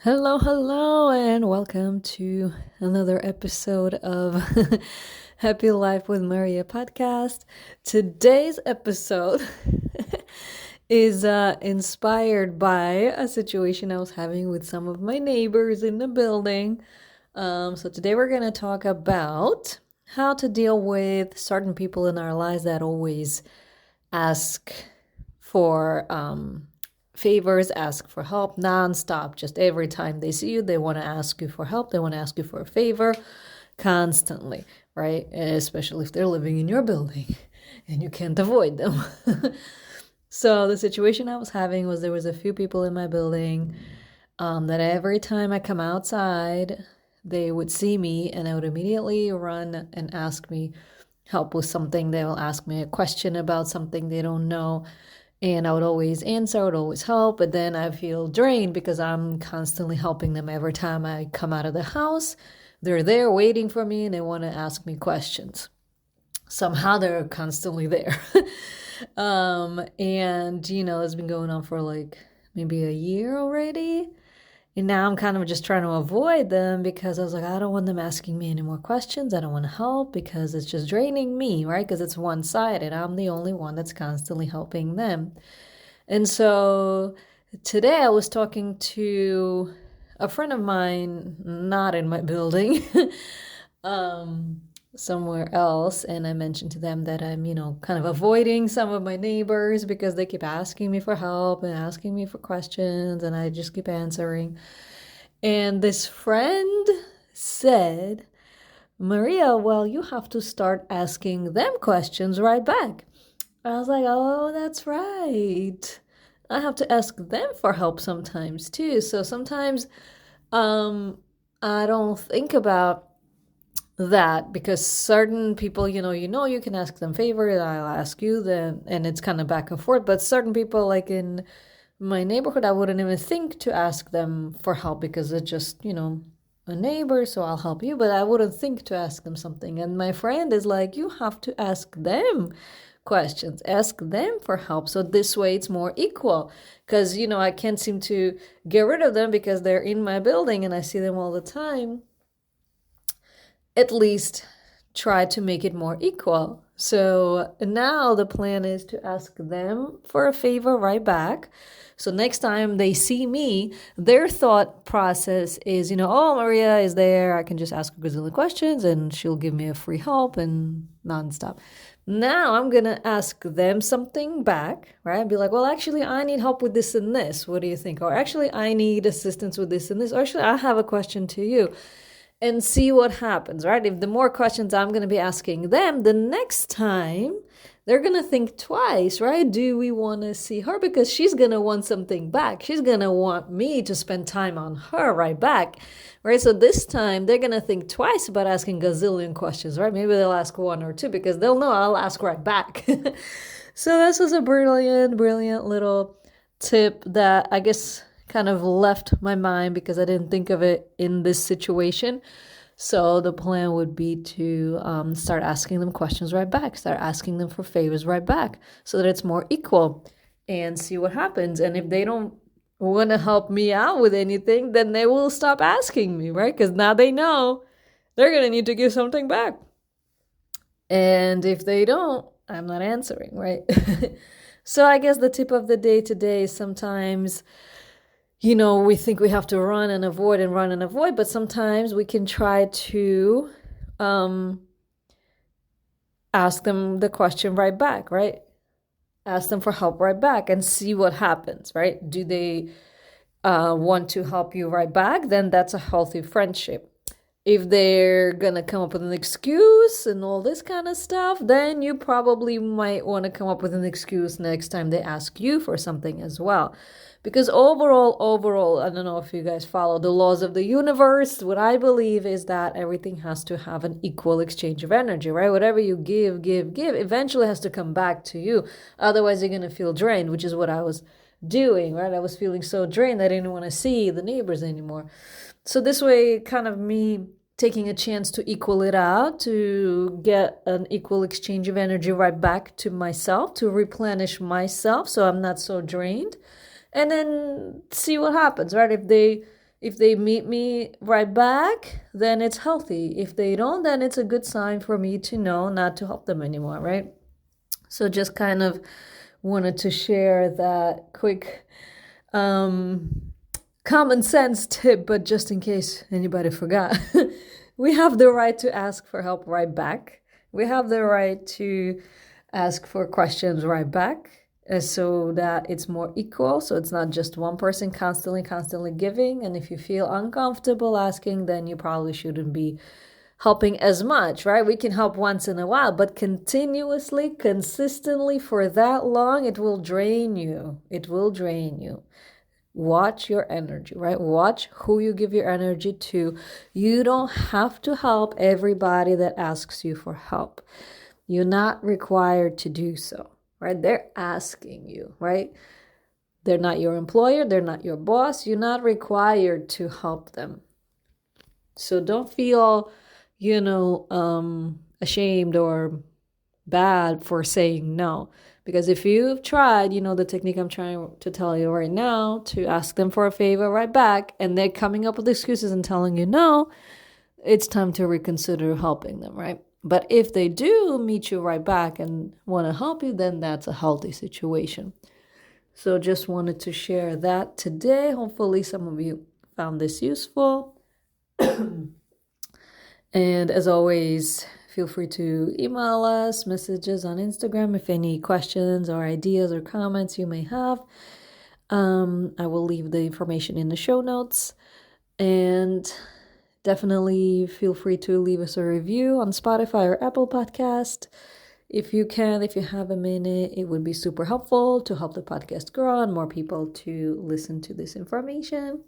Hello, and welcome to another episode of Happy Life with Maria podcast. Today's episode is inspired by a situation I was having with some of my neighbors in the building. So today we're going to talk about how to deal with certain people in our lives that always ask for favors, ask for help nonstop. Just every time they see you, they want to ask you for help. They want to ask you for a favor constantly, right? Especially if they're living in your building and you can't avoid them. So the situation I was having was there was a few people in my building that every time I come outside, they would see me and I would immediately run and ask me help with something. They will ask me a question about something they don't know. And I would always answer, I would always help, but then I feel drained because I'm constantly helping them every time I come out of the house. They're there waiting for me and they want to ask me questions. Somehow they're constantly there. And, it's been going on for like maybe a year already. And now I'm kind of just trying to avoid them because I was like, I don't want them asking me any more questions. I don't want to help because it's just draining me, right? Because it's one-sided. I'm the only one that's constantly helping them. And so today I was talking to a friend of mine, not in my building, somewhere else, and I mentioned to them that I'm, kind of avoiding some of my neighbors because they keep asking me for help and asking me for questions, and I just keep answering. And this friend said, Maria, well, you have to start asking them questions right back. I was like, oh, that's right. I have to ask them for help sometimes too. So sometimes I don't think about that because certain people, you can ask them favors, I'll ask you then, and it's kind of back and forth. But certain people, like in my neighborhood, I wouldn't even think to ask them for help because it's just, a neighbor, so I'll help you, but I wouldn't think to ask them something. And my friend is like, you have to ask them questions, ask them for help. So this way it's more equal because, I can't seem to get rid of them because they're in my building and I see them all the time. At least try to make it more equal. So now the plan is to ask them for a favor right back. So next time they see me, their thought process is, oh, Maria is there. I can just ask her gazillion questions and she'll give me a free help and nonstop. Now I'm going to ask them something back, right? I'd be like, well, actually, I need help with this and this. What do you think? Or actually, I need assistance with this and this. Or actually, I have a question to you. And see what happens, right? If the more questions I'm going to be asking them, the next time they're going to think twice, right? Do we want to see her? Because she's going to want something back. She's going to want me to spend time on her right back, right? So this time they're going to think twice about asking gazillion questions, right? Maybe they'll ask one or two because they'll know I'll ask right back. So this was a brilliant little tip that I guess kind of left my mind because I didn't think of it in this situation. So the plan would be to start asking them questions right back, start asking them for favors right back so that it's more equal and see what happens. And if they don't want to help me out with anything, then they will stop asking me, right? Because now they know they're going to need to give something back. And if they don't, I'm not answering, right? So I guess the tip of the day today is sometimes we think we have to run and avoid, but sometimes we can try to ask them the question right back, right? Ask them for help right back and see what happens, right? Do they want to help you right back? Then that's a healthy friendship. If they're gonna come up with an excuse and all this kind of stuff, then you probably might want to come up with an excuse next time they ask you for something as well. Because overall, I don't know if you guys follow the laws of the universe. What I believe is that everything has to have an equal exchange of energy, right? Whatever you give, eventually has to come back to you. Otherwise, you're going to feel drained, which is what I was doing, right? I was feeling so drained I didn't want to see the neighbors anymore. So this way, kind of me taking a chance to equal it out, to get an equal exchange of energy right back to myself, to replenish myself so I'm not so drained. And then see what happens, right? If they If they meet me right back, then it's healthy. If they don't, then it's a good sign for me to know not to help them anymore, right? So just kind of wanted to share that quick common sense tip, but just in case anybody forgot, we have the right to ask for help right back. We have the right to ask for questions right back, so that it's more equal. So it's not just one person constantly giving. And if you feel uncomfortable asking, then you probably shouldn't be helping as much, right? We can help once in a while, but continuously, consistently for that long, it will drain you. It will drain you. Watch your energy, right? Watch who you give your energy to. You don't have to help everybody that asks you for help. You're not required to do so, right? They're asking you, right? They're not your employer. They're not your boss. You're not required to help them. So don't feel, ashamed or bad for saying no. Because if you've tried, the technique I'm trying to tell you right now, to ask them for a favor right back, and they're coming up with excuses and telling you no, it's time to reconsider helping them, right? But if they do meet you right back and want to help you, then that's a healthy situation. So just wanted to share that today. Hopefully some of you found this useful. And as always, feel free to email us, messages on Instagram if any questions or ideas or comments you may have. I will leave the information in the show notes. And definitely feel free to leave us a review on Spotify or Apple Podcast. If you have a minute, it would be super helpful to help the podcast grow and more people to listen to this information.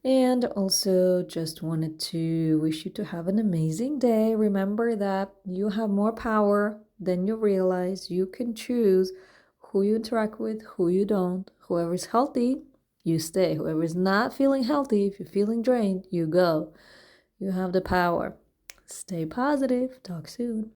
And also just wanted to wish you to have an amazing day. Remember that you have more power than you realize. You can choose who you interact with, who you don't. Whoever's healthy, you stay. Whoever's not feeling healthy, if you're feeling drained, you go. You have the power. Stay positive. Talk soon.